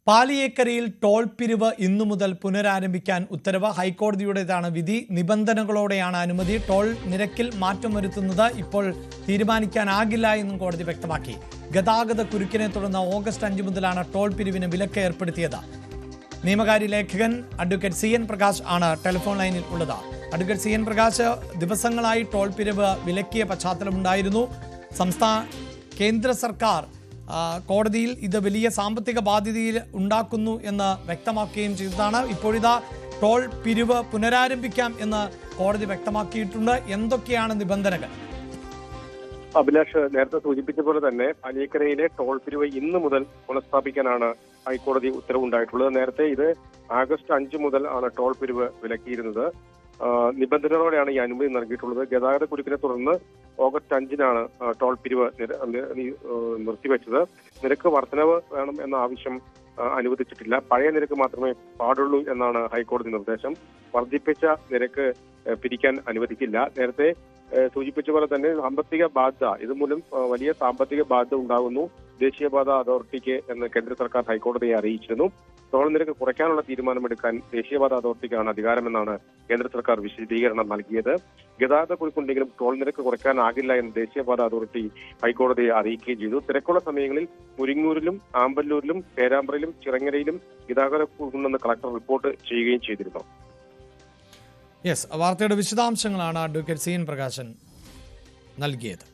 പാലിയേക്കരയിൽ toll പിരിവ് ഇന്നു മുതൽ പുനരാരംഭിക്കാൻ ഉത്തരവ്. ഹൈക്കോടതിയുടേതാണ് വിധി. നിബന്ധനകളോടെയാണ് അനുമതി. ടോൾ നിരക്കിൽ മാറ്റം വരുത്തുന്നത് ഇപ്പോൾ തീരുമാനിക്കാനാകില്ല എന്നും കോടതി വ്യക്തമാക്കി. ഗതാഗത കുരുക്കിനെ തുടർന്ന് ഓഗസ്റ്റ് 5 മുതലാണ് ടോൾ പിരിവിന് വിലക്ക് ഏർപ്പെടുത്തിയത്. നിയമകാര്യ ലേഖകൻ അഡ്വക്കേറ്റ് സി എൻ പ്രകാശ് ആണ് ടെലിഫോൺ ലൈനിൽ ഉള്ളത്. അഡ്വക്കേറ്റ് സി എൻ പ്രകാശ്, ദിവസങ്ങളായി ടോൾ പിരിവ് വിലക്കിയ പശ്ചാത്തലമുണ്ടായിരുന്നു. കേന്ദ്ര സർക്കാർ കോടതിയിൽ ഇത് വലിയ സാമ്പത്തിക ബാധ്യതയിൽ ഉണ്ടാക്കുന്നു എന്ന് വ്യക്തമാക്കുകയും ചെയ്തതാണ്. ഇപ്പോഴിതാ ടോൾ പിരിവ് പുനരാരംഭിക്കാം എന്ന് കോടതി വ്യക്തമാക്കിയിട്ടുണ്ട്. എന്തൊക്കെയാണ് നിബന്ധനകൾ? അഭിലാഷ് നേരത്തെ സൂചിപ്പിച്ച പോലെ തന്നെ പാലിയേക്കരയിലെ ടോൾ പിരിവ് ഇന്ന് മുതൽ പുനഃസ്ഥാപിക്കാനാണ് ഹൈക്കോടതി ഉത്തരവുണ്ടായിട്ടുള്ളത്. നേരത്തെ ഇത് ആഗസ്റ്റ് 5 മുതൽ ആണ് ടോൾ പിരിവ് വിലക്കിയിരുന്നത്. നിബന്ധനകളോടെയാണ് ഈ അനുമതി നൽകിയിട്ടുള്ളത്. ഗതാഗത കുരുക്കിനെ തുടർന്ന് ഓഗസ്റ്റ് 5-നാണ് ടോൾ പിരിവ് നിർത്തിവെച്ചത്. നിരക്ക് വർധനവ് വേണം എന്ന ആവശ്യം അനുവദിച്ചിട്ടില്ല. പഴയ നിരക്ക് മാത്രമേ പാടുള്ളൂ എന്നാണ് ഹൈക്കോടതി നിർദ്ദേശം. വർദ്ധിപ്പിച്ച നിരക്ക് പിരിക്കാൻ അനുവദിക്കില്ല. നേരത്തെ സൂചിപ്പിച്ച പോലെ തന്നെ സാമ്പത്തിക ബാധ്യത ഇതുമൂലം വലിയ സാമ്പത്തിക ബാധ്യത ഉണ്ടാകുന്നു ദേശീയപാത അതോറിറ്റിക്ക് എന്ന് കേന്ദ്ര സർക്കാർ ഹൈക്കോടതിയെ അറിയിച്ചിരുന്നു. ടോൾ നിരക്ക് കുറയ്ക്കാനുള്ള തീരുമാനമെടുക്കാൻ ദേശീയപാത അതോറിറ്റിക്കാണ് അധികാരമെന്നാണ് കേന്ദ്ര സർക്കാർ വിശദീകരണം നൽകിയത്. ഗതാഗത കുരുക്കുണ്ടെങ്കിലും ടോൾ നിരക്ക് കുറയ്ക്കാനാകില്ല എന്ന് ദേശീയപാത അതോറിറ്റി ഹൈക്കോടതിയെ അറിയിക്കുകയും ചെയ്തു. തിരക്കുള്ള സമയങ്ങളിൽ മുരിങ്ങൂരിലും ആമ്പല്ലൂരിലും പേരാമ്പ്രയിലും ചിറങ്ങരയിലും ഗതാഗത കുരുക്കുണ്ടെന്ന് കളക്ടർ റിപ്പോർട്ട് ചെയ്യുകയും ചെയ്തിരുന്നു. വാർത്തയുടെ വിശദാംശങ്ങളാണ് അഡ്വക്കേറ്റ് സി എൻ പ്രകാശൻ നൽകിയത്.